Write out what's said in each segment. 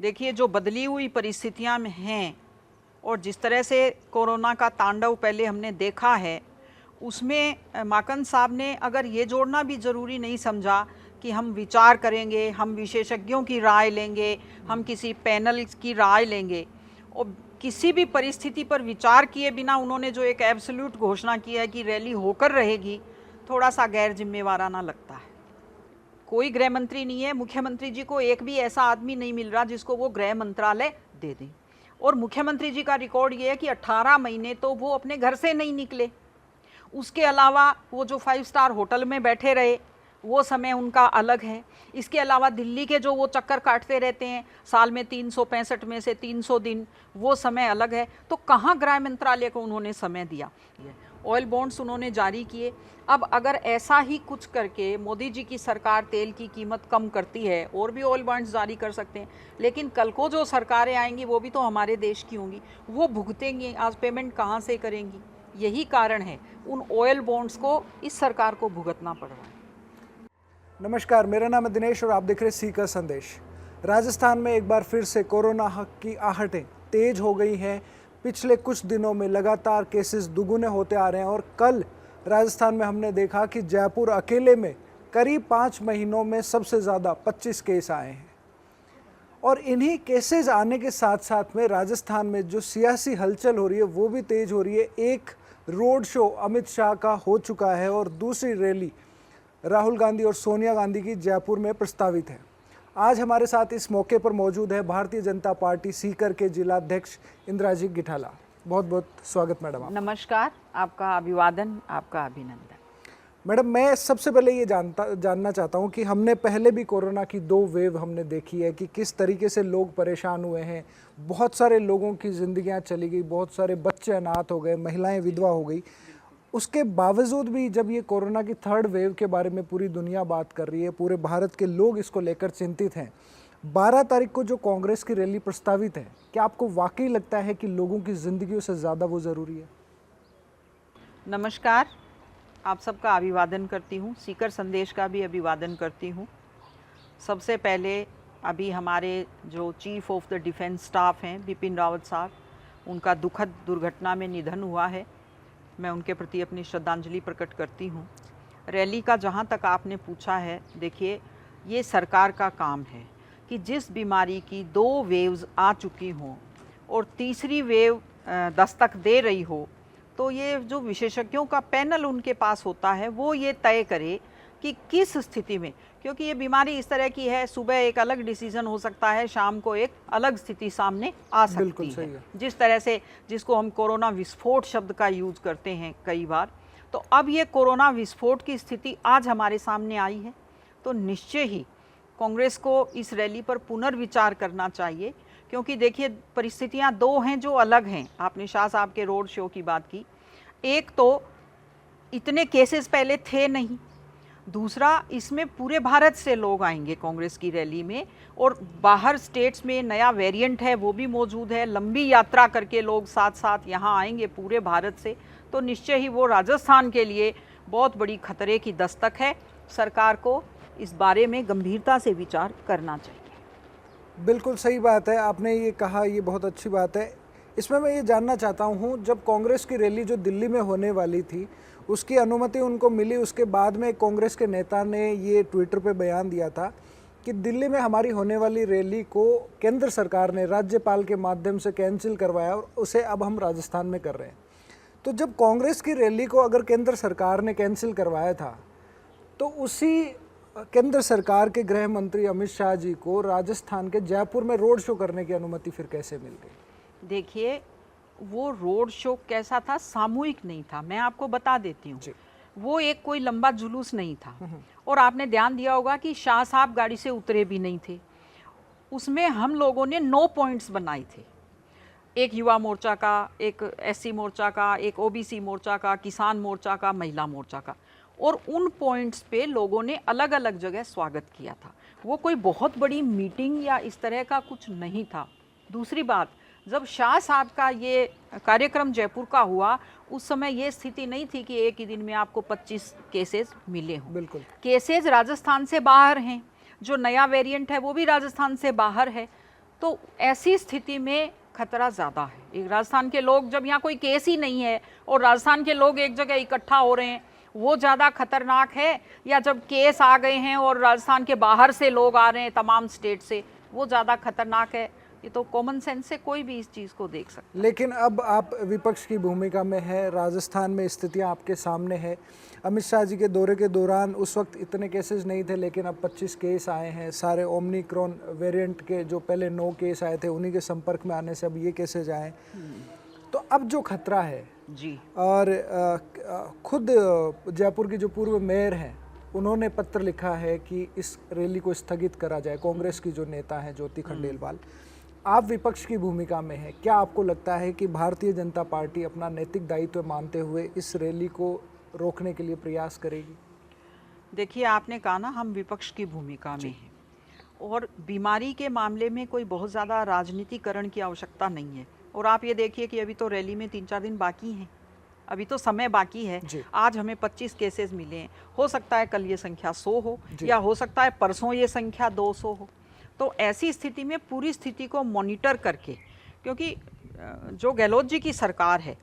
देखिए, जो बदली हुई परिस्थितियां में हैं और जिस तरह से कोरोना का तांडव पहले हमने देखा है, उसमें माकन साहब ने अगर ये जोड़ना भी ज़रूरी नहीं समझा कि हम विचार करेंगे, हम विशेषज्ञों की राय लेंगे, हम किसी पैनल की राय लेंगे, और किसी भी परिस्थिति पर विचार किए बिना उन्होंने जो एक एब्सोल्यूट घोषणा की है कि रैली होकर रहेगी, थोड़ा सा गैर जिम्मेवाराना लगता है। कोई गृह मंत्री नहीं है, मुख्यमंत्री जी को एक भी ऐसा आदमी नहीं मिल रहा जिसको वो गृह मंत्रालय दे दें। और मुख्यमंत्री जी का रिकॉर्ड ये है कि 18 महीने तो वो अपने घर से नहीं निकले। उसके अलावा वो जो 5 स्टार होटल में बैठे रहे, वो समय उनका अलग है। इसके अलावा दिल्ली के जो वो चक्कर काटते रहते हैं साल में 365 में से 300 दिन, वो समय अलग है। तो कहाँ गृह मंत्रालय को उन्होंने समय दिया? ऑयल बॉन्ड्स उन्होंने जारी किए। अब अगर ऐसा ही कुछ करके मोदी जी की सरकार तेल की कीमत कम करती है, और भी ऑयल बॉन्ड्स जारी कर सकते हैं, लेकिन कल को जो सरकारें आएंगी वो भी तो हमारे देश की होंगी, वो भुगतेंगी। आज पेमेंट कहाँ से करेंगी? यही कारण है उन ऑयल बॉन्ड्स को इस सरकार को भुगतना पड़ रहा है। नमस्कार, मेरा नाम है दिनेश और आप देख रहे हैं सीकर संदेश। राजस्थान में एक बार फिर से कोरोना की आहटें तेज हो गई हैं। पिछले कुछ दिनों में लगातार केसेस दुगुने होते आ रहे हैं और कल राजस्थान में हमने देखा कि जयपुर अकेले में करीब 5 महीनों में सबसे ज़्यादा 25 केस आए हैं। और इन्हीं केसेस आने के साथ साथ में राजस्थान में जो सियासी हलचल हो रही है वो भी तेज हो रही है। एक रोड शो अमित शाह का हो चुका है और दूसरी रैली राहुल गांधी और सोनिया गांधी की जयपुर में प्रस्तावित है। आज हमारे साथ इस मौके पर मौजूद है भारतीय जनता पार्टी सीकर के जिलाध्यक्ष इंद्राजी गिठाला। बहुत बहुत स्वागत मैडम। नमस्कार, आपका अभिवादन, आपका अभिनंदन। मैडम, मैं सबसे पहले ये जानना चाहता हूँ कि हमने पहले भी कोरोना की 2 वेव हमने देखी है कि किस तरीके से लोग परेशान हुए हैं। बहुत सारे लोगों की ज़िंदगियाँ चली गई, बहुत सारे बच्चे अनाथ हो गए, महिलाएं विधवा हो गई। उसके बावजूद भी जब ये कोरोना की 3rd वेव के बारे में पूरी दुनिया बात कर रही है, पूरे भारत के लोग इसको लेकर चिंतित हैं, 12 तारीख को जो कांग्रेस की रैली प्रस्तावित है, क्या आपको वाकई लगता है कि लोगों की ज़िंदगियों से ज़्यादा वो ज़रूरी है? नमस्कार, आप सबका अभिवादन करती हूँ, सीकर संदेश का भी अभिवादन करती हूँ। सबसे पहले अभी हमारे जो chief of the defence staff हैं बिपिन रावत साहब, उनका दुखद दुर्घटना में निधन हुआ है। मैं उनके प्रति अपनी श्रद्धांजलि प्रकट करती हूँ। रैली का जहाँ तक आपने पूछा है, देखिए, ये सरकार का काम है कि जिस बीमारी की 2 वेव्स आ चुकी हों और तीसरी वेव दस्तक दे रही हो, तो ये जो विशेषज्ञों का पैनल उनके पास होता है वो ये तय करे कि किस स्थिति में, क्योंकि ये बीमारी इस तरह की है, सुबह एक अलग डिसीजन हो सकता है, शाम को एक अलग स्थिति सामने आ सकती है। जिस तरह से जिसको हम कोरोना विस्फोट शब्द का यूज करते हैं कई बार, तो अब ये कोरोना विस्फोट की स्थिति आज हमारे सामने आई है। तो निश्चय ही कांग्रेस को इस रैली पर पुनर्विचार करना चाहिए, क्योंकि देखिए, परिस्थितियां 2 हैं जो अलग हैं। आपने शाह साहब के रोड शो की बात की। एक तो इतने केसेस पहले थे नहीं, दूसरा इसमें पूरे भारत से लोग आएंगे कांग्रेस की रैली में, और बाहर स्टेट्स में नया वेरिएंट है वो भी मौजूद है। लंबी यात्रा करके लोग साथ साथ यहाँ आएंगे पूरे भारत से, तो निश्चय ही वो राजस्थान के लिए बहुत बड़ी खतरे की दस्तक है। सरकार को इस बारे में गंभीरता से विचार करना चाहिए। बिल्कुल सही बात है, आपने ये कहा, ये बहुत अच्छी बात है। इसमें मैं ये जानना चाहता हूँ, जब कांग्रेस की रैली जो दिल्ली में होने वाली थी उसकी अनुमति उनको मिली, उसके बाद में कांग्रेस के नेता ने ये ट्विटर पे बयान दिया था कि दिल्ली में हमारी होने वाली रैली को केंद्र सरकार ने राज्यपाल के माध्यम से कैंसिल करवाया और उसे अब हम राजस्थान में कर रहे हैं। तो जब कांग्रेस की रैली को अगर केंद्र सरकार ने कैंसिल करवाया था, तो उसी केंद्र सरकार के गृह मंत्री अमित शाह जी को राजस्थान के जयपुर में रोड शो करने की अनुमति फिर कैसे मिल गई? देखिए, वो रोड शो कैसा था? सामूहिक नहीं था। मैं आपको बता देती हूँ, वो एक कोई लंबा जुलूस नहीं था। और आपने ध्यान दिया होगा कि शाह साहब गाड़ी से उतरे भी नहीं थे। उसमें हम लोगों ने 9 पॉइंट्स बनाए थे, एक युवा मोर्चा का, एक SC मोर्चा का, एक OBC मोर्चा का, किसान मोर्चा का, महिला मोर्चा का, और उन पॉइंट्स पे लोगों ने अलग अलग जगह स्वागत किया था। वो कोई बहुत बड़ी मीटिंग या इस तरह का कुछ नहीं था। दूसरी बात, जब शाह साहब का ये कार्यक्रम जयपुर का हुआ, उस समय ये स्थिति नहीं थी कि एक ही दिन में आपको 25 केसेस मिले हों। बिल्कुल, केसेस राजस्थान से बाहर हैं, जो नया वेरिएंट है वो भी राजस्थान से बाहर है। तो ऐसी स्थिति में खतरा ज़्यादा है। एक राजस्थान के लोग, जब यहाँ कोई केस ही नहीं है और राजस्थान के लोग एक जगह इकट्ठा हो रहे हैं, वो ज़्यादा खतरनाक है, या जब केस आ गए हैं और राजस्थान के बाहर से लोग आ रहे हैं तमाम स्टेट से, वो ज़्यादा खतरनाक है? ये तो कॉमन सेंस से कोई भी इस चीज़ को देख सकता है। लेकिन अब आप विपक्ष की भूमिका में है, राजस्थान में स्थितियां आपके सामने है। अमित शाह जी के दौरे के दौरान उस वक्त इतने केसेस नहीं थे, लेकिन अब 25 केस आए हैं। सारे ओमिक्रॉन वेरिएंट के जो पहले 9 केस आए थे, उन्हीं के संपर्क में आने से अब ये केसेज आए। तो अब जो खतरा है जी, और खुद जयपुर की जो पूर्व मेयर हैं, उन्होंने पत्र लिखा है कि इस रैली को स्थगित करा जाए। कांग्रेस की जो नेता हैं ज्योति खंडेलवाल, आप विपक्ष की भूमिका में हैं, क्या आपको लगता है कि भारतीय जनता पार्टी अपना नैतिक दायित्व मानते हुए इस रैली को रोकने के लिए प्रयास करेगी? देखिए, आपने कहा ना हम विपक्ष की भूमिका में हैं, और बीमारी के मामले में कोई बहुत ज़्यादा राजनीतिकरण की आवश्यकता नहीं है। और आप ये देखिए कि अभी तो रैली में 3-4 दिन बाकी हैं, अभी तो समय बाकी है। आज हमें 25 केसेस मिले हैं, हो सकता है कल ये संख्या 100 हो, या हो सकता है परसों ये संख्या 200 हो। तो ऐसी स्थिति में पूरी स्थिति को मॉनिटर करके, क्योंकि जो गहलोत जी की सरकार है,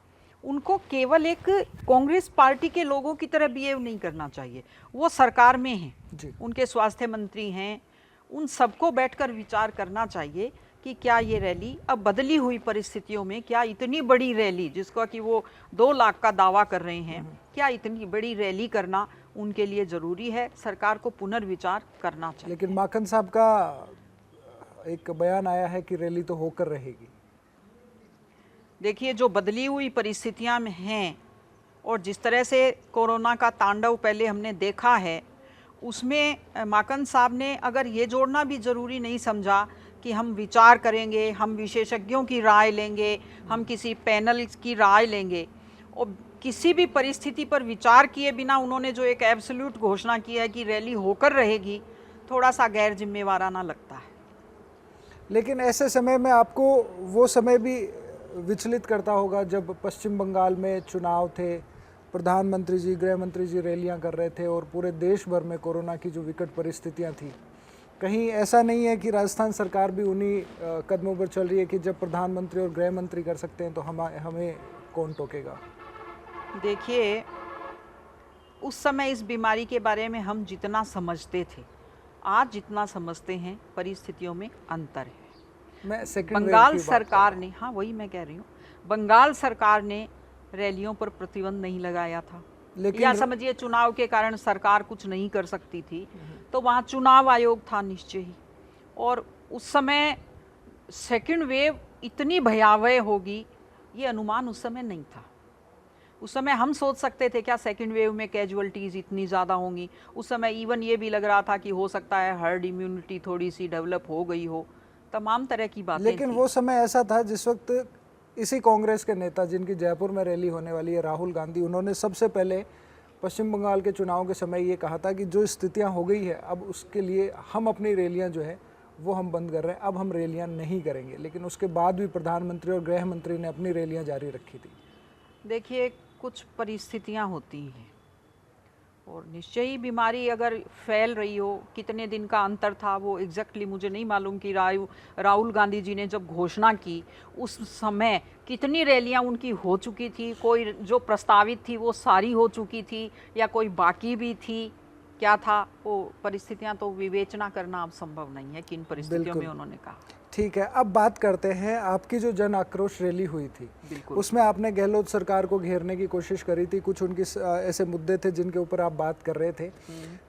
उनको केवल एक कांग्रेस पार्टी के लोगों की तरह बिहेव नहीं करना चाहिए। वो सरकार में हैं, उनके स्वास्थ्य मंत्री हैं, उन सबको बैठकर विचार करना चाहिए कि क्या ये रैली अब बदली हुई परिस्थितियों में, क्या इतनी बड़ी रैली जिसका कि वो 2 लाख का दावा कर रहे हैं, क्या इतनी बड़ी रैली करना उनके लिए ज़रूरी है? सरकार को पुनर्विचार करना चाहिए। लेकिन माखन साहब का एक बयान आया है कि रैली तो होकर रहेगी। देखिए, जो बदली हुई परिस्थितियां में हैं और जिस तरह से कोरोना का तांडव पहले हमने देखा है, उसमें माकन साहब ने अगर ये जोड़ना भी ज़रूरी नहीं समझा कि हम विचार करेंगे, हम विशेषज्ञों की राय लेंगे, हम किसी पैनल की राय लेंगे, और किसी भी परिस्थिति पर विचार किए बिना उन्होंने जो एक एब्सोल्यूट घोषणा की है कि रैली होकर रहेगी, थोड़ा सा गैर जिम्मेवाराना लगता है। लेकिन ऐसे समय में आपको वो समय भी विचलित करता होगा जब पश्चिम बंगाल में चुनाव थे, प्रधानमंत्री जी, गृह मंत्री जी रैलियां कर रहे थे और पूरे देश भर में कोरोना की जो विकट परिस्थितियां थी। कहीं ऐसा नहीं है कि राजस्थान सरकार भी उन्हीं कदमों पर चल रही है कि जब प्रधानमंत्री और गृह मंत्री कर सकते हैं तो हमें कौन टोकेगा? देखिए, उस समय इस बीमारी के बारे में हम जितना समझते थे, आज जितना समझते हैं, परिस्थितियों में अंतर है। बंगाल सरकार ने, हाँ वही मैं कह रही हूँ, बंगाल सरकार ने रैलियों पर प्रतिबंध नहीं लगाया था, लेकिन या समझिए चुनाव के कारण सरकार कुछ नहीं कर सकती थी, तो वहाँ चुनाव आयोग था निश्चय ही। और उस समय सेकंड वेव इतनी भयावह होगी, ये अनुमान उस समय नहीं था। उस समय हम सोच सकते थे क्या सेकंड वेव में कैजुअलिटीज़ इतनी ज़्यादा होंगी? उस समय इवन ये भी लग रहा था कि हो सकता है हर्ड इम्यूनिटी थोड़ी सी डेवलप हो गई हो, तमाम तरह की बातें। लेकिन वो समय ऐसा था जिस वक्त इसी कांग्रेस के नेता, जिनकी जयपुर में रैली होने वाली है, राहुल गांधी, उन्होंने सबसे पहले पश्चिम बंगाल के चुनाव के समय ये कहा था कि जो स्थितियां हो गई है अब उसके लिए हम अपनी रैलियां जो है वो हम बंद कर रहे हैं, अब हम रैलियां नहीं करेंगे। लेकिन उसके बाद भी प्रधानमंत्री और गृह मंत्री ने अपनी रैलियां जारी रखी थी। देखिए, कुछ परिस्थितियां होती हैं और निश्चय ही बीमारी अगर फैल रही हो, कितने दिन का अंतर था वो एग्जैक्टली मुझे नहीं मालूम कि राहुल गांधी जी ने जब घोषणा की उस समय कितनी रैलियां उनकी हो चुकी थी, कोई जो प्रस्तावित थी वो सारी हो चुकी थी या कोई बाकी भी थी, क्या था वो परिस्थितियां तो विवेचना करना अब संभव नहीं है किन परिस्थितियों में उन्होंने कहा। ठीक है, अब बात करते हैं आपकी जो जन आक्रोश रैली हुई थी, उसमें आपने गहलोत सरकार को घेरने की कोशिश करी थी। कुछ उनकी ऐसे मुद्दे थे जिनके ऊपर आप बात कर रहे थे,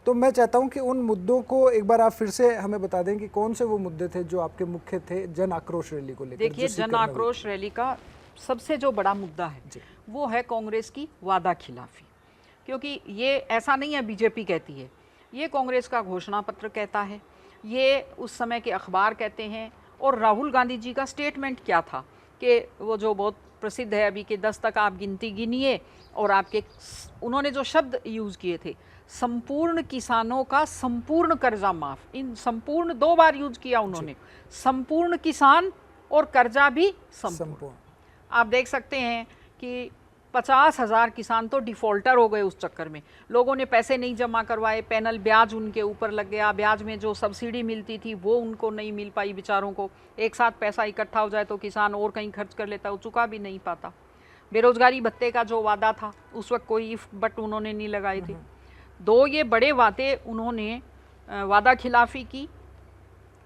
तो मैं चाहता हूं कि उन मुद्दों को एक बार आप फिर से हमें बता दें कि कौन से वो मुद्दे थे जो आपके मुख्य थे जन आक्रोश रैली को लेकर। देखिए, जन आक्रोश रैली का सबसे जो बड़ा मुद्दा है वो है कांग्रेस की वादा खिलाफी, क्योंकि ये ऐसा नहीं है बीजेपी कहती है, ये कांग्रेस का घोषणा पत्र कहता है, ये उस समय के अखबार कहते हैं। और राहुल गांधी जी का स्टेटमेंट क्या था कि वो जो बहुत प्रसिद्ध है अभी के 10 तक आप गिनती गिनिए, और आपके उन्होंने जो शब्द यूज़ किए थे, संपूर्ण किसानों का संपूर्ण कर्जा माफ़, इन संपूर्ण 2 बार यूज किया उन्होंने, संपूर्ण किसान और कर्जा भी संपूर्ण। आप देख सकते हैं कि 50,000 किसान तो डिफ़ॉल्टर हो गए उस चक्कर में। लोगों ने पैसे नहीं जमा करवाए, पैनल ब्याज उनके ऊपर लग गया, ब्याज में जो सब्सिडी मिलती थी वो उनको नहीं मिल पाई बेचारों को। एक साथ पैसा इकट्ठा हो जाए तो किसान और कहीं खर्च कर लेता, वो चुका भी नहीं पाता। बेरोजगारी भत्ते का जो वादा था उस वक्त कोई इफ बट उन्होंने नहीं लगाए थे। दो ये बड़े वादे उन्होंने वादा खिलाफी की,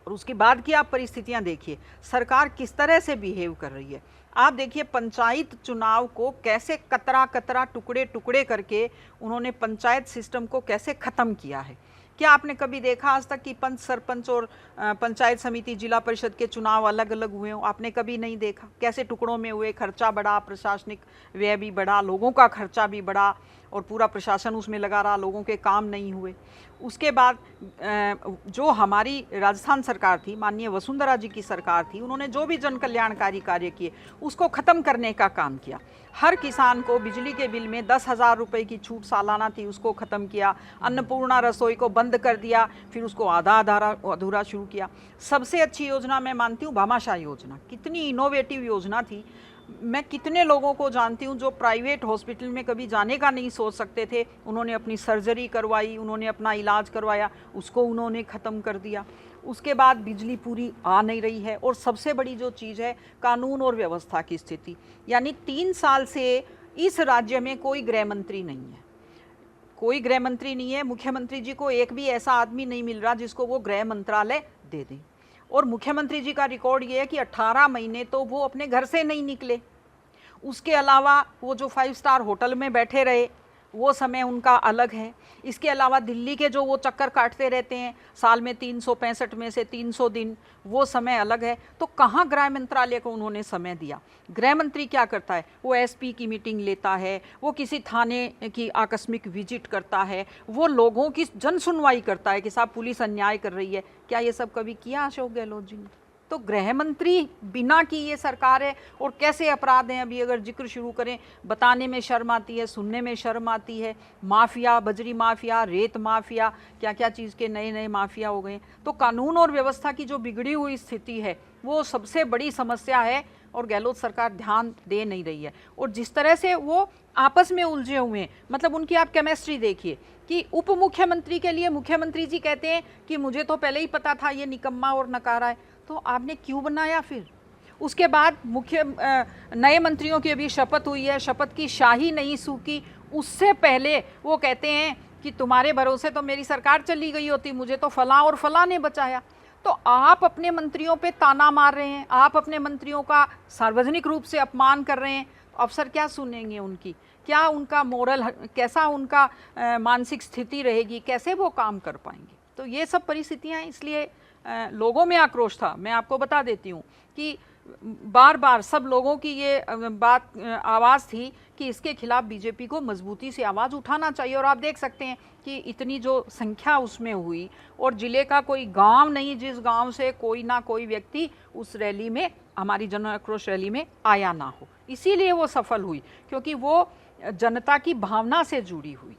और उसके बाद की आप परिस्थितियां देखिए, सरकार किस तरह से बिहेव कर रही है। आप देखिए पंचायत चुनाव को कैसे कतरा कतरा टुकड़े टुकड़े करके उन्होंने पंचायत सिस्टम को कैसे ख़त्म किया है। क्या आपने कभी देखा आज तक कि पंच, सरपंच और पंचायत समिति, जिला परिषद के चुनाव अलग अलग हुए हों? आपने कभी नहीं देखा। कैसे टुकड़ों में हुए, खर्चा बढ़ा, प्रशासनिक व्यय भी बढ़ा, लोगों का खर्चा भी बढ़ा और पूरा प्रशासन उसमें लगा रहा, लोगों के काम नहीं हुए। उसके बाद जो हमारी राजस्थान सरकार थी, माननीय वसुंधरा जी की सरकार थी, उन्होंने जो भी जन कल्याणकारी कार्य किए उसको ख़त्म करने का काम किया। हर किसान को बिजली के बिल में 10,000 रुपये की छूट सालाना थी, उसको ख़त्म किया। अन्नपूर्णा रसोई को बंद कर दिया, फिर उसको आधा अधूरा शुरू किया। सबसे अच्छी योजना मैं मानती हूँ भामाशाह योजना, कितनी इनोवेटिव योजना थी। मैं कितने लोगों को जानती हूँ जो प्राइवेट हॉस्पिटल में कभी जाने का नहीं सोच सकते थे, उन्होंने अपनी सर्जरी करवाई, उन्होंने अपना इलाज करवाया, उसको उन्होंने ख़त्म कर दिया। उसके बाद बिजली पूरी आ नहीं रही है, और सबसे बड़ी जो चीज़ है कानून और व्यवस्था की स्थिति। यानी 3 साल से इस राज्य में कोई गृह मंत्री नहीं है, कोई गृह मंत्री नहीं है। मुख्यमंत्री जी को एक भी ऐसा आदमी नहीं मिल रहा जिसको वो गृह मंत्रालय दे दें। और मुख्यमंत्री जी का रिकॉर्ड ये है कि 18 महीने तो वो अपने घर से नहीं निकले। उसके अलावा वो जो 5 स्टार होटल में बैठे रहे वो समय उनका अलग है। इसके अलावा दिल्ली के जो वो चक्कर काटते रहते हैं साल में 365 में से 300 दिन, वो समय अलग है। तो कहाँ गृह मंत्रालय को उन्होंने समय दिया? गृह मंत्री क्या करता है? वो एसपी की मीटिंग लेता है, वो किसी थाने की आकस्मिक विजिट करता है, वो लोगों की जन सुनवाई करता है कि साहब पुलिस अन्याय कर रही है। क्या ये सब कभी किया अशोक गहलोत जी ने? तो गृह मंत्री बिना की ये सरकार है। और कैसे अपराध हैं, अभी अगर जिक्र शुरू करें, बताने में शर्म आती है, सुनने में शर्म आती है। माफिया, बजरी माफिया, रेत माफिया, क्या क्या चीज़ के नए नए माफिया हो गए। तो कानून और व्यवस्था की जो बिगड़ी हुई स्थिति है वो सबसे बड़ी समस्या है, और गहलोत सरकार ध्यान दे नहीं रही है। और जिस तरह से वो आपस में उलझे हुए हैं, मतलब उनकी आप केमिस्ट्री देखिए कि उप मुख्यमंत्री के लिए मुख्यमंत्री जी कहते हैं कि मुझे तो पहले ही पता था ये निकम्मा और नकारा है, तो आपने क्यों बनाया फिर? उसके बाद नए मंत्रियों की अभी शपथ हुई है, शपथ की शाही नहीं सूखी, उससे पहले वो कहते हैं कि तुम्हारे भरोसे तो मेरी सरकार चली गई होती, मुझे तो फलां और फलां ने बचाया। तो आप अपने मंत्रियों पे ताना मार रहे हैं, आप अपने मंत्रियों का सार्वजनिक रूप से अपमान कर रहे हैं। अफसर क्या सुनेंगे उनकी? क्या उनका मोरल, कैसा उनका मानसिक स्थिति रहेगी, कैसे वो काम कर पाएंगे? तो ये सब परिस्थितियाँ हैं, इसलिए लोगों में आक्रोश था। मैं आपको बता देती हूँ कि बार बार सब लोगों की ये आवाज़ थी कि इसके खिलाफ बीजेपी को मजबूती से आवाज़ उठाना चाहिए। और आप देख सकते हैं कि इतनी जो संख्या उसमें हुई, और ज़िले का कोई गांव नहीं जिस गांव से कोई ना कोई व्यक्ति उस रैली में, हमारी जन आक्रोश रैली में आया ना हो। इसीलिए वो सफल हुई, क्योंकि वो जनता की भावना से जुड़ी हुई थी।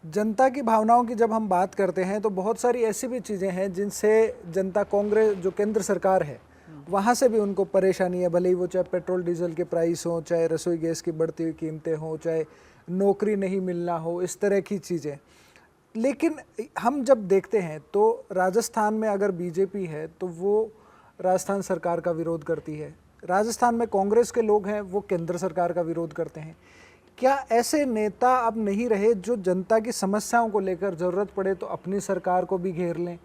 जनता की भावनाओं की जब हम बात करते हैं तो बहुत सारी ऐसी भी चीज़ें हैं जिनसे जनता, कांग्रेस जो केंद्र सरकार है वहाँ से भी उनको परेशानी है। भले ही वो चाहे पेट्रोल डीजल के प्राइस हो, चाहे रसोई गैस की बढ़ती हुई कीमतें हों, चाहे नौकरी नहीं मिलना हो, इस तरह की चीज़ें। लेकिन हम जब देखते हैं तो राजस्थान में अगर बीजेपी है तो वो राजस्थान सरकार का विरोध करती है, राजस्थान में कांग्रेस के लोग हैं वो केंद्र सरकार का विरोध करते हैं। क्या ऐसे नेता अब नहीं रहे जो जनता की समस्याओं को लेकर ज़रूरत पड़े तो अपनी सरकार को भी घेर लें,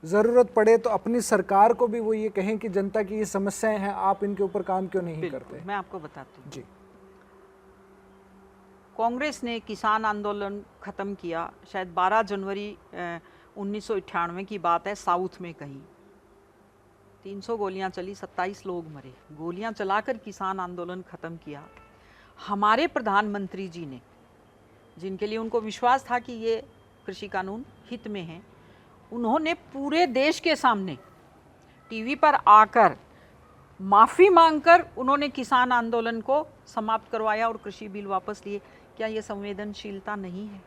ज़रूरत पड़े तो अपनी सरकार को भी वो ये कहें कि जनता की ये समस्याएं हैं, आप इनके ऊपर काम क्यों नहीं करते? मैं आपको बताती हूँ जी। कांग्रेस ने किसान आंदोलन ख़त्म किया, शायद 12 जनवरी 1998 की बात है, साउथ में कहीं 300 गोलियां चली, 27 लोग मरे। गोलियां चलाकर किसान आंदोलन ख़त्म किया। हमारे प्रधानमंत्री जी ने, जिनके लिए उनको विश्वास था कि ये कृषि कानून हित में हैं, उन्होंने पूरे देश के सामने टीवी पर आकर माफ़ी मांगकर उन्होंने किसान आंदोलन को समाप्त करवाया और कृषि बिल वापस लिए। क्या ये संवेदनशीलता नहीं है?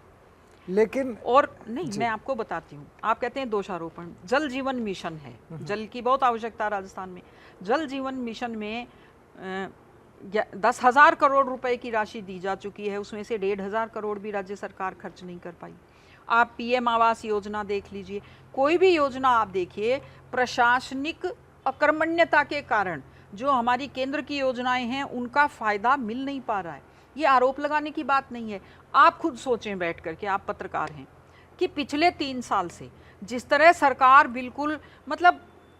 लेकिन और नहीं, मैं आपको बताती हूँ। आप कहते हैं दोषारोपण, जल जीवन मिशन है, जल की बहुत आवश्यकता राजस्थान में। जल जीवन मिशन में 10,000 करोड़ रुपए की राशि दी जा चुकी है, उसमें से 1,500 करोड़ भी राज्य सरकार खर्च नहीं कर पाई। आप पीएम आवास योजना देख लीजिए, कोई भी योजना आप देखिए, प्रशासनिक अकर्मण्यता के कारण जो हमारी केंद्र की योजनाएं हैं उनका फायदा मिल नहीं पा रहा है। ये आरोप लगाने की बात नहीं है। आप खुद सोचें बैठ करके, आप पत्रकार हैं, कि पिछले 3 साल से जिस तरह सरकार बिल्कुल मतलब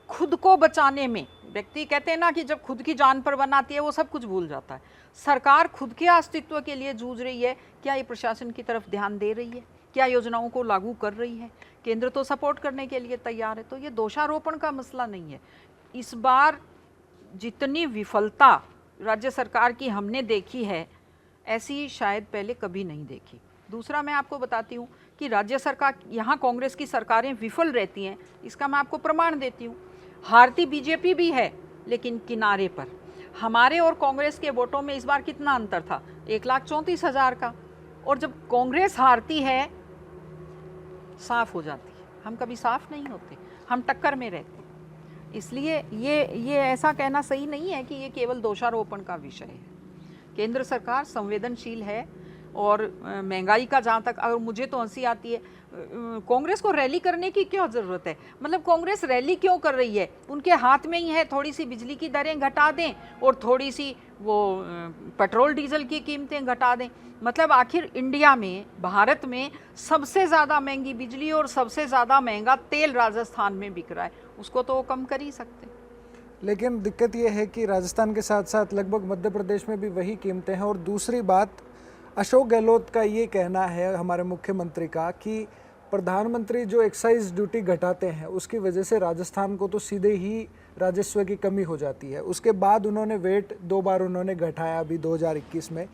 खुद को बचाने में, व्यक्ति कहते हैं ना कि जब खुद की जान पर बनाती है वो सब कुछ भूल जाता है। सरकार खुद के अस्तित्व के लिए जूझ रही है। क्या ये प्रशासन की तरफ ध्यान दे रही है? क्या योजनाओं को लागू कर रही है? केंद्र तो सपोर्ट करने के लिए तैयार है। तो ये दोषारोपण का मसला नहीं है। इस बार जितनी विफलता राज्य सरकार की हमने देखी है, ऐसी शायद पहले कभी नहीं देखी। दूसरा मैं आपको बताती हूँ कि राज्य सरकार, यहाँ कांग्रेस की सरकारें विफल रहती हैं, इसका मैं आपको प्रमाण देती हूँ। हारती बीजेपी भी है लेकिन किनारे पर। हमारे और कांग्रेस के वोटों में इस बार कितना अंतर था? 1,34,000 का। और जब कांग्रेस हारती है, साफ हो जाती है। हम कभी साफ नहीं होते, हम टक्कर में रहते। इसलिए ये ऐसा कहना सही नहीं है कि ये केवल दोषारोपण का विषय है। केंद्र सरकार संवेदनशील है। और महंगाई का जहाँ तक, अगर मुझे तो हंसी आती है, कांग्रेस को रैली करने की क्या ज़रूरत है? मतलब कांग्रेस रैली क्यों कर रही है? उनके हाथ में ही है, थोड़ी सी बिजली की दरें घटा दें और थोड़ी सी वो पेट्रोल डीजल की कीमतें घटा दें। मतलब आखिर इंडिया में, भारत में सबसे ज़्यादा महंगी बिजली और सबसे ज़्यादा महंगा तेल राजस्थान में बिक रहा है, उसको तो वो कम कर ही सकते। लेकिन दिक्कत ये है कि राजस्थान के साथ साथ लगभग मध्य प्रदेश में भी वही कीमतें हैं। और दूसरी बात, अशोक गहलोत का ये कहना है, हमारे मुख्यमंत्री का, कि प्रधानमंत्री जो एक्साइज ड्यूटी घटाते हैं उसकी वजह से राजस्थान को तो सीधे ही राजस्व की कमी हो जाती है। उसके बाद उन्होंने वेट 2 बार उन्होंने घटाया अभी 2021 में।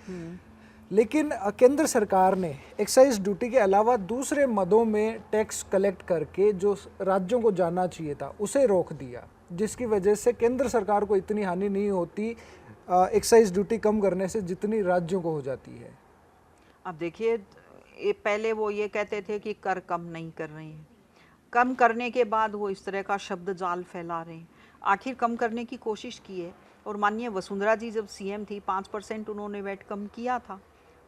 लेकिन केंद्र सरकार ने एक्साइज ड्यूटी के अलावा दूसरे मदों में टैक्स कलेक्ट करके जो राज्यों को जाना चाहिए था उसे रोक दिया, जिसकी वजह से केंद्र सरकार को इतनी हानि नहीं होती एक्साइज ड्यूटी कम करने से जितनी राज्यों को हो जाती है। अब देखिए, पहले वो ये कहते थे कि कर कम नहीं कर रहे हैं, कम करने के बाद वो इस तरह का शब्द जाल फैला रहे हैं। आखिर कम करने की कोशिश की है। और माननीय वसुंधरा जी जब सीएम थी, 5% उन्होंने वेट कम किया था,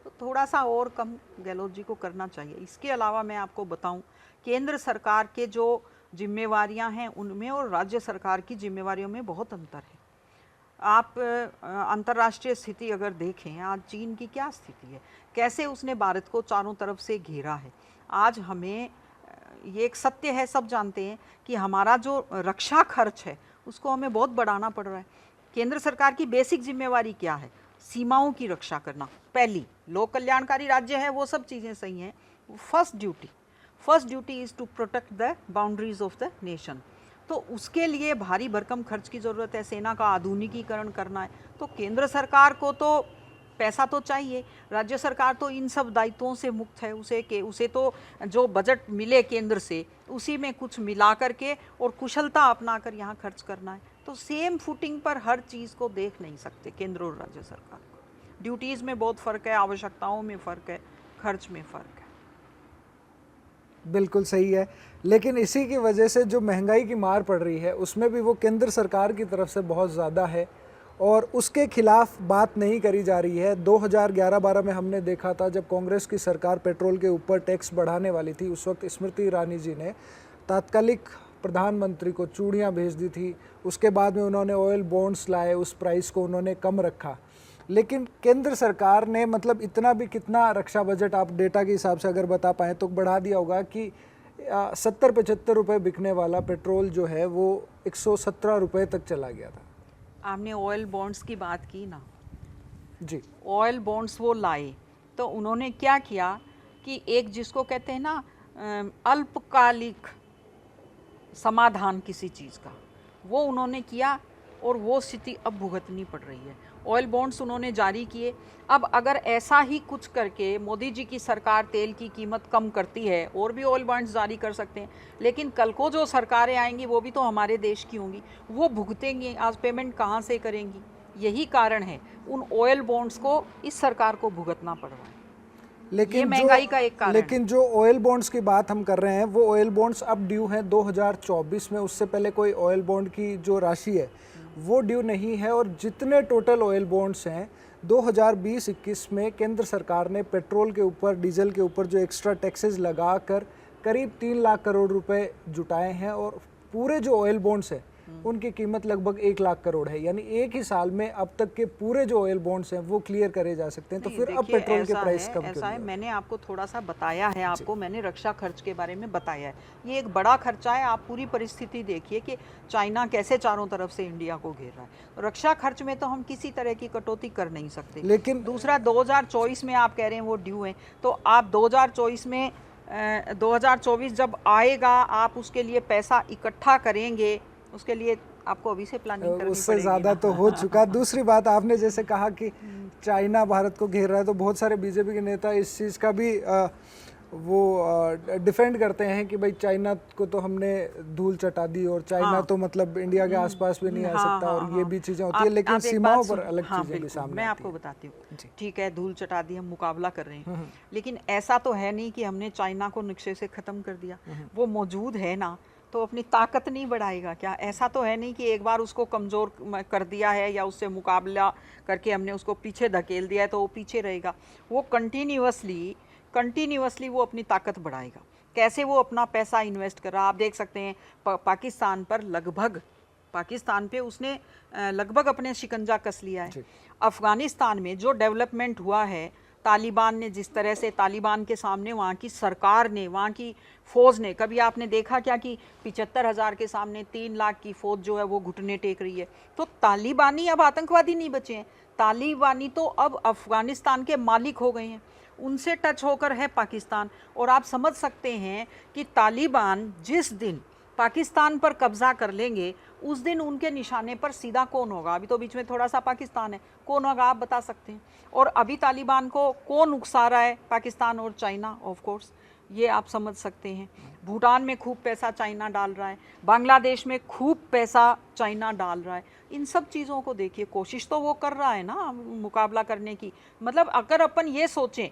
तो थोड़ा सा और कम गहलोत जी को करना चाहिए। इसके अलावा मैं आपको बताऊं, केंद्र सरकार के जो जिम्मेवारियां हैं उनमें और राज्य सरकार की जिम्मेवारियों में बहुत अंतर है। आप अंतर्राष्ट्रीय स्थिति अगर देखें, आज चीन की क्या स्थिति है, कैसे उसने भारत को चारों तरफ से घेरा है। आज हमें, ये एक सत्य है, सब जानते हैं कि हमारा जो रक्षा खर्च है उसको हमें बहुत बढ़ाना पड़ रहा है। केंद्र सरकार की बेसिक जिम्मेवारी क्या है? सीमाओं की रक्षा करना। पहली, लोक कल्याणकारी राज्य है, वो सब चीज़ें सही हैं। First duty is to protect the boundaries of the nation. तो उसके लिए भारी भरकम खर्च की ज़रूरत है। सेना का आधुनिकीकरण करना है, तो केंद्र सरकार को तो पैसा तो चाहिए। राज्य सरकार तो इन सब दायित्वों से मुक्त है। उसे तो जो बजट मिले केंद्र से उसी में कुछ मिला करके और कुशलता अपना कर यहाँ खर्च करना है। तो सेम फुटिंग पर हर चीज़ को देख नहीं सकते केंद्र और राज्य सरकार को। ड्यूटीज़ में बहुत फ़र्क है, आवश्यकताओं में फ़र्क है, खर्च में फ़र्क है। बिल्कुल सही है। लेकिन इसी की वजह से जो महंगाई की मार पड़ रही है उसमें भी वो केंद्र सरकार की तरफ से बहुत ज़्यादा है और उसके खिलाफ बात नहीं करी जा रही है। 2011-12 में हमने देखा था, जब कांग्रेस की सरकार पेट्रोल के ऊपर टैक्स बढ़ाने वाली थी, उस वक्त स्मृति ईरानी जी ने तात्कालिक प्रधानमंत्री को चूड़ियाँ भेज दी थी। उसके बाद में उन्होंने ऑयल बॉन्ड्स लाए, उस प्राइस को उन्होंने कम रखा। लेकिन केंद्र सरकार ने मतलब इतना भी, कितना रक्षा बजट आप डेटा के हिसाब से अगर बता पाएँ तो बढ़ा दिया होगा कि 70-75 रुपये बिकने वाला पेट्रोल जो है वो 117 रुपये तक चला गया था। आपने ऑयल बॉन्ड्स की बात की ना जी, ऑयल बॉन्ड्स वो लाए तो उन्होंने क्या किया कि एक जिसको कहते हैं ना अल्पकालिक समाधान किसी चीज़ का, वो उन्होंने किया और वो स्थिति अब भुगतनी पड़ रही है। ऑयल बॉन्ड्स उन्होंने जारी किए। अब अगर ऐसा ही कुछ करके मोदी जी की सरकार तेल की कीमत कम करती है, और भी ऑयल बॉन्ड्स जारी कर सकते हैं, लेकिन कल को जो सरकारें आएंगी वो भी तो हमारे देश की होंगी, वो भुगतेंगी। आज पेमेंट कहाँ से करेंगी? यही कारण है उन ऑयल बॉन्ड्स को इस सरकार को भुगतना पड़ रहा है। लेकिन ये महंगाई का एक कारण लेकिन जो ऑयल बॉन्ड्स की बात हम कर रहे हैं वो ऑयल बॉन्ड्स अब ड्यू हैं 2024 में। उससे पहले कोई ऑयल बॉन्ड की जो राशि है वो ड्यू नहीं है। और जितने टोटल ऑयल बॉन्ड्स हैं 2020-21 में केंद्र सरकार ने पेट्रोल के ऊपर, डीजल के ऊपर जो एक्स्ट्रा टैक्सेस लगाकर करीब 3 लाख करोड़ रुपए जुटाए हैं, और पूरे जो ऑयल बॉन्ड्स हैं उनकी कीमत लगभग 1 लाख करोड़ है। यानी एक ही साल में अब तक के पूरे जो ऑयल बॉन्ड्स हैं वो क्लियर करे जा सकते हैं। तो फिर अब पेट्रोल के प्राइस कम ऐसा है, मैंने आपको थोड़ा सा बताया है, आपको मैंने रक्षा खर्च के बारे में बताया है। ये एक बड़ा खर्चा है। आप पूरी परिस्थिति देखिए कि चाइना कैसे चारों तरफ से इंडिया को घेर रहा है। रक्षा खर्च में तो हम किसी तरह की कटौती कर नहीं सकते। लेकिन दूसरा 2024 में आप कह रहे हैं वो ड्यू है, तो आप 2024 में 2024 जब आएगा आप उसके लिए पैसा इकट्ठा करेंगे, उसके लिए आपको अभी से प्लानिंग करनी पड़ेगी। उससे ज़्यादा तो हो चुका। दूसरी बात, आपने जैसे कहा कि चाइना भारत को घेर रहा है, तो बहुत सारे बीजेपी के नेता इस चीज़ का भी डिफेंड करते हैं कि भाई चाइना को तो हमने धूल चटा दी, और चाइना तो मतलब इंडिया के आसपास भी नहीं आ सकता, और ये भी चीज़ें होती है। लेकिन सीमाओं पर अलग चीज़ें भी सामने मैं आपको बताती हूँ। ठीक है, धूल चटा दी, हम मुकाबला कर रहे हैं, लेकिन ऐसा तो है नहीं कि हमने चाइना को नक्शे से ख़त्म कर दिया। वो मौजूद है ना, तो अपनी ताकत नहीं बढ़ाएगा क्या? ऐसा तो है नहीं कि एक बार उसको कमज़ोर कर दिया है या उससे मुकाबला करके हमने उसको पीछे धकेल दिया है तो वो पीछे रहेगा। वो कंटिन्यूअसली वो अपनी ताकत बढ़ाएगा। कैसे वो अपना पैसा इन्वेस्ट कर रहा, आप देख सकते हैं। पाकिस्तान पे उसने लगभग अपने शिकंजा कस लिया है। अफ़गानिस्तान में जो डेवलपमेंट हुआ है, तालिबान ने जिस तरह से, तालिबान के सामने वहाँ की सरकार ने, वहाँ की फ़ौज ने, कभी आपने देखा क्या कि 75,000 के सामने 3 लाख की फ़ौज जो है वो घुटने टेक रही है? तो तालिबानी अब आतंकवादी नहीं बचे हैं, तालिबानी तो अब अफ़गानिस्तान के मालिक हो गए हैं, उनसे टच होकर है पाकिस्तान। और आप समझ सकते हैं कि तालिबान जिस दिन पाकिस्तान पर कब्जा कर लेंगे उस दिन उनके निशाने पर सीधा कौन होगा? अभी तो बीच में थोड़ा सा पाकिस्तान है, कौन होगा आप बता सकते हैं? और अभी तालिबान को कौन उकसा रहा है? पाकिस्तान और चाइना, ऑफ कोर्स, ये आप समझ सकते हैं। भूटान में खूब पैसा चाइना डाल रहा है, बांग्लादेश में खूब पैसा चाइना डाल रहा है। इन सब चीज़ों को देखिए, कोशिश तो वो कर रहा है ना मुकाबला करने की। मतलब अगर अपन ये सोचें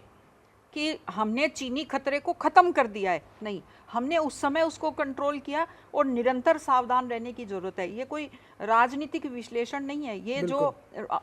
कि हमने चीनी खतरे को ख़त्म कर दिया है, नहीं, हमने उस समय उसको कंट्रोल किया, और निरंतर सावधान रहने की ज़रूरत है। ये कोई राजनीतिक विश्लेषण नहीं है। ये जो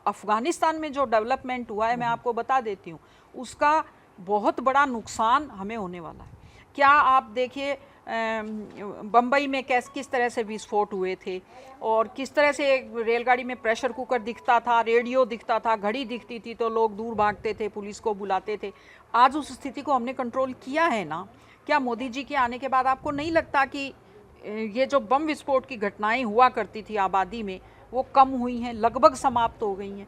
अफ़गानिस्तान में जो डेवलपमेंट हुआ है, मैं आपको बता देती हूँ, उसका बहुत बड़ा नुकसान हमें होने वाला है। क्या आप देखिए बम्बई में किस तरह से विस्फोट हुए थे, और किस तरह से रेलगाड़ी में प्रेशर कुकर दिखता था, रेडियो दिखता था, घड़ी दिखती थी तो लोग दूर भागते थे, पुलिस को बुलाते थे। आज उस स्थिति को हमने कंट्रोल किया है ना? क्या मोदी जी के आने के बाद आपको नहीं लगता कि ये जो बम विस्फोट की घटनाएं हुआ करती थी आबादी में, वो कम हुई हैं, लगभग समाप्त हो गई हैं?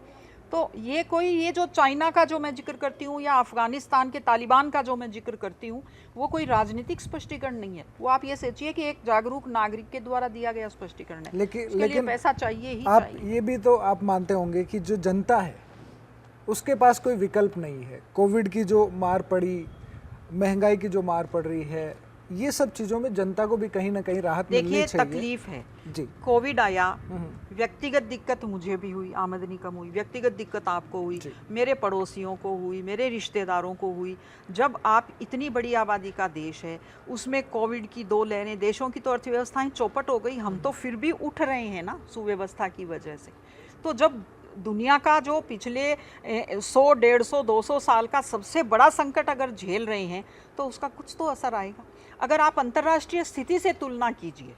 तो ये जो चाइना का जो मैं जिक्र करती हूँ, या अफ़गानिस्तान के तालिबान का जो मैं जिक्र करती हूँ, वो कोई राजनीतिक स्पष्टीकरण नहीं है। वो आप ये सोचिए कि एक जागरूक नागरिक के द्वारा दिया गया स्पष्टीकरण है। लेकिन पैसा चाहिए ही आप चाहिए। ये भी तो आप मानते होंगे कि जो जनता है उसके पास कोई विकल्प नहीं है। कोविड की जो मार पड़ी, महंगाई की जो मार पड़ रही है, ये सब चीज़ों में जनता को भी कहीं ना कहीं राहत मिलनी चाहिए। देखिए, तकलीफ है जी। कोविड आया, व्यक्तिगत दिक्कत मुझे भी हुई, आमदनी कम हुई, व्यक्तिगत दिक्कत आपको हुई, मेरे पड़ोसियों को हुई, मेरे रिश्तेदारों को हुई। जब आप इतनी बड़ी आबादी का देश है, उसमें कोविड की 2 लहरें, देशों की तो अर्थव्यवस्थाएं चौपट हो गई, हम तो फिर भी उठ रहे हैं ना सुव्यवस्था की वजह से। तो जब दुनिया का जो पिछले 100, 150, 200 साल का सबसे बड़ा संकट अगर झेल रहे हैं, तो उसका कुछ तो असर आएगा। अगर आप अंतर्राष्ट्रीय स्थिति से तुलना कीजिए,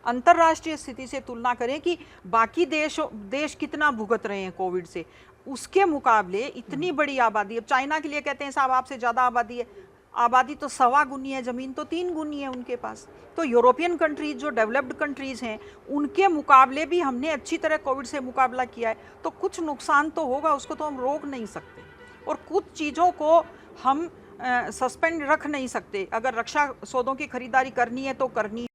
अंतर्राष्ट्रीय स्थिति से तुलना करें कि बाकी देश कितना भुगत रहे हैं कोविड से, उसके मुकाबले इतनी बड़ी आबादी। अब चाइना के लिए कहते हैं साहब आपसे ज़्यादा आबादी है, आबादी तो 1.25 गुनी है, ज़मीन तो 3 गुनी है उनके पास। तो यूरोपियन कंट्रीज़ जो डेवलप्ड कंट्रीज़ हैं, उनके मुकाबले भी हमने अच्छी तरह कोविड से मुकाबला किया है। तो कुछ नुकसान तो होगा, उसको तो हम रोक नहीं सकते, और कुछ चीज़ों को हम सस्पेंड रख नहीं सकते। अगर रक्षा सौदों की खरीदारी करनी है तो करनी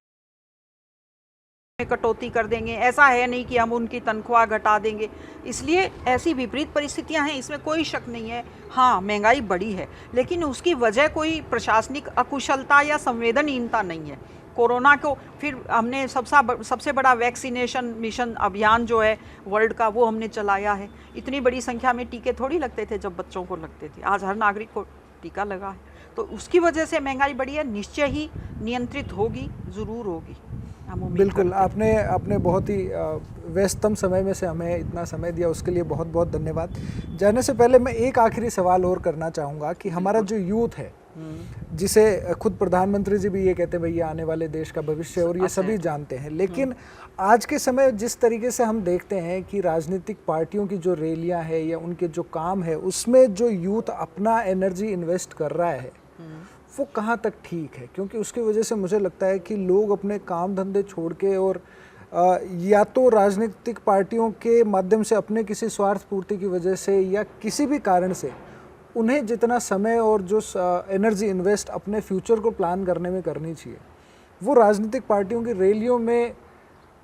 है, कटौती कर देंगे, ऐसा है नहीं कि हम उनकी तनख्वाह घटा देंगे। इसलिए ऐसी विपरीत परिस्थितियां हैं, इसमें कोई शक नहीं है। हाँ, महंगाई बढ़ी है, लेकिन उसकी वजह कोई प्रशासनिक अकुशलता या संवेदनहीनता नहीं है। कोरोना को फिर हमने सबसे बड़ा वैक्सीनेशन मिशन अभियान जो है वर्ल्ड का, वो हमने चलाया है। इतनी बड़ी संख्या में टीके थोड़ी लगते थे जब बच्चों को लगते थे, आज हर नागरिक को टीका लगा है। तो उसकी वजह से महंगाई बढ़ी है, निश्चय ही नियंत्रित होगी, ज़रूर होगी। हम उम्मीद बिल्कुल, करते हैं। आपने बहुत ही व्यस्तम समय में से हमें इतना समय दिया, उसके लिए बहुत बहुत धन्यवाद। जाने से पहले मैं एक आखिरी सवाल और करना चाहूँगा कि हमारा जो यूथ है, जिसे खुद प्रधानमंत्री जी भी ये कहते हैं भाई ये आने वाले देश का भविष्य है और ये सभी जानते हैं, लेकिन आज के समय जिस तरीके से हम देखते हैं कि राजनीतिक पार्टियों की जो रैलियां हैं या उनके जो काम है उसमें जो यूथ अपना एनर्जी इन्वेस्ट कर रहा है वो कहाँ तक ठीक है? क्योंकि उसकी वजह से मुझे लगता है कि लोग अपने काम धंधे छोड़ के और या तो राजनीतिक पार्टियों के माध्यम से अपने किसी स्वार्थ पूर्ति की वजह से या किसी भी कारण से उन्हें जितना समय और जो एनर्जी इन्वेस्ट अपने फ्यूचर को प्लान करने में करनी चाहिए, वो राजनीतिक पार्टियों की रैलियों में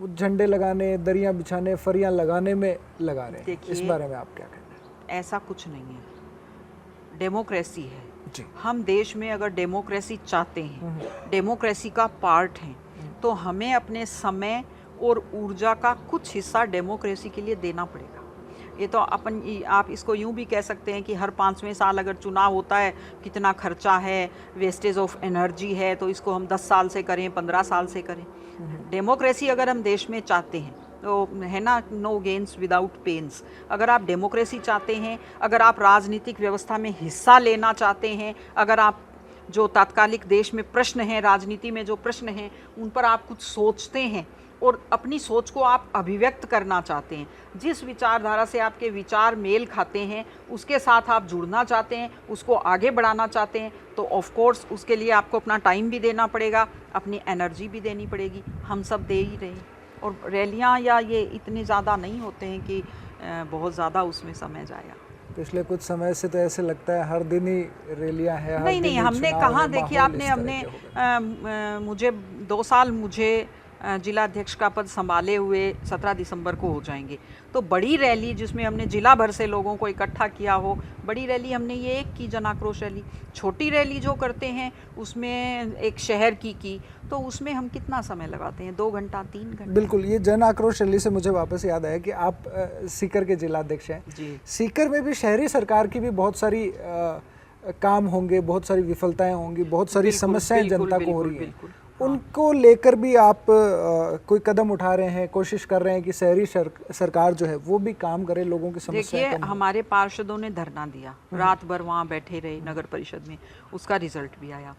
झंडे लगाने, दरियां बिछाने, फरियां लगाने में लगा रहे हैं। इस बारे में आप क्या कहते हैं? ऐसा कुछ नहीं है, डेमोक्रेसी है जी। हम देश में अगर डेमोक्रेसी चाहते हैं, डेमोक्रेसी का पार्ट हैं, तो हमें अपने समय और ऊर्जा का कुछ हिस्सा डेमोक्रेसी के लिए देना पड़ेगा। ये तो आप इसको यूं भी कह सकते हैं कि हर 5वें साल अगर चुनाव होता है, कितना खर्चा है, वेस्टेज ऑफ एनर्जी है, तो इसको हम 10 साल से करें, 15 साल से करें। डेमोक्रेसी अगर हम देश में चाहते हैं तो है ना, नो गेन्स विदाउट पेन्स। अगर आप डेमोक्रेसी चाहते हैं, अगर आप राजनीतिक व्यवस्था में हिस्सा लेना चाहते हैं, अगर आप जो तात्कालिक देश में प्रश्न हैं, राजनीति में जो प्रश्न हैं, उन पर आप कुछ सोचते हैं और अपनी सोच को आप अभिव्यक्त करना चाहते हैं, जिस विचारधारा से आपके विचार मेल खाते हैं, उसके साथ आप जुड़ना चाहते हैं, उसको आगे बढ़ाना चाहते हैं, तो ऑफ कोर्स उसके लिए आपको अपना टाइम भी देना पड़ेगा, अपनी एनर्जी भी देनी पड़ेगी। हम सब दे ही रहे हैं। और रैलियाँ या ये इतने ज़्यादा नहीं होते हैं कि बहुत ज़्यादा उसमें समय जाएगा। पिछले कुछ समय से तो ऐसे लगता है हर दिन ही रैलियां हैं, हर नहीं दिन नहीं, ही हमने चुनाव कहाँ, है, देखिए माहौल आपने इस तरह हमने के हो गए। मुझे 2 साल मुझे जिला अध्यक्ष का पद संभाले हुए 17 दिसंबर को हो जाएंगे, तो बड़ी रैली जिसमें हमने जिला भर से लोगों को इकट्ठा किया हो, बड़ी रैली हमने ये एक की, जन आक्रोश रैली। छोटी रैली जो करते हैं उसमें एक शहर की तो उसमें हम कितना समय लगाते हैं, 2 घंटा 3 घंटा। बिल्कुल, ये जन आक्रोश रैली से मुझे वापस याद आया कि आप सीकर के जिलाध्यक्ष हैं जी। सीकर में भी शहरी सरकार की भी बहुत सारी काम होंगे, बहुत सारी विफलताएं होंगी, बहुत सारी समस्याएं जनता को हो रही हैं, उनको लेकर भी आप कोई कदम उठा रहे हैं, कोशिश कर रहे हैं कि शहरी सरकार जो है वो भी काम करे, लोगों की समस्याएं देखिए कम हो। हमारे पार्षदों ने धरना दिया, रात भर वहाँ बैठे रहे नगर परिषद में, उसका रिजल्ट भी आया।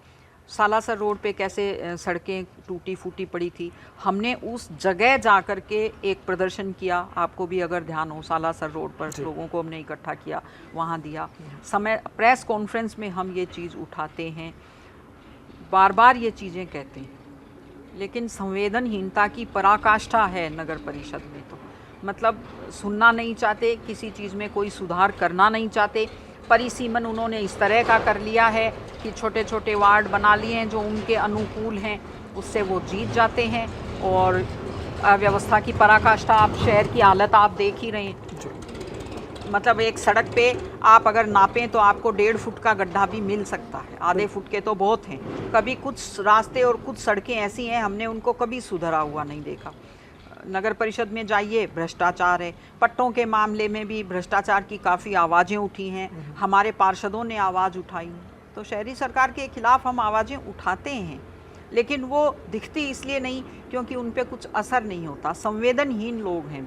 सालासर रोड पे कैसे सड़कें टूटी फूटी पड़ी थी, हमने उस जगह जा कर के एक प्रदर्शन किया, आपको भी अगर ध्यान हो, सालासर रोड पर लोगों को हमने इकट्ठा किया, वहाँ दिया समय। प्रेस कॉन्फ्रेंस में हम ये चीज़ उठाते हैं, बार बार ये चीज़ें कहते हैं, लेकिन संवेदनहीनता की पराकाष्ठा है नगर परिषद में। तो मतलब सुनना नहीं चाहते, किसी चीज़ में कोई सुधार करना नहीं चाहते। परिसीमन उन्होंने इस तरह का कर लिया है कि छोटे छोटे वार्ड बना लिए हैं जो उनके अनुकूल हैं, उससे वो जीत जाते हैं। और अव्यवस्था की पराकाष्ठा, आप शहर की हालत आप देख ही रहे हैं। मतलब एक सड़क पे आप अगर नापें तो आपको 1.5 फुट का गड्ढा भी मिल सकता है, आधे फुट के तो बहुत हैं। कभी कुछ रास्ते और कुछ सड़कें ऐसी हैं, हमने उनको कभी सुधरा हुआ नहीं देखा। नगर परिषद में जाइए, भ्रष्टाचार है। पट्टों के मामले में भी भ्रष्टाचार की काफ़ी आवाज़ें उठी हैं, हमारे पार्षदों ने आवाज़ उठाई। तो शहरी सरकार के खिलाफ हम आवाज़ें उठाते हैं, लेकिन वो दिखती इसलिए नहीं क्योंकि उन पर कुछ असर नहीं होता। संवेदनहीन लोग हैं।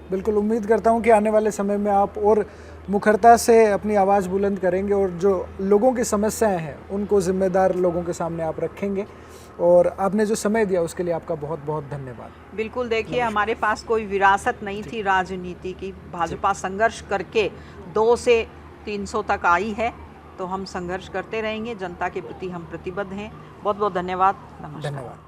बिल्कुल उम्मीद करता हूँ कि आने वाले समय में आप और मुखरता से अपनी आवाज़ बुलंद करेंगे और जो लोगों की समस्याएं हैं उनको जिम्मेदार लोगों के सामने आप रखेंगे। और आपने जो समय दिया उसके लिए आपका बहुत बहुत धन्यवाद। बिल्कुल, देखिए हमारे पास कोई विरासत नहीं थी राजनीति की। भाजपा संघर्ष करके 2 से 300 तक आई है, तो हम संघर्ष करते रहेंगे। जनता के प्रति हम प्रतिबद्ध हैं। बहुत बहुत धन्यवाद। नमस्कार। धन्यवाद।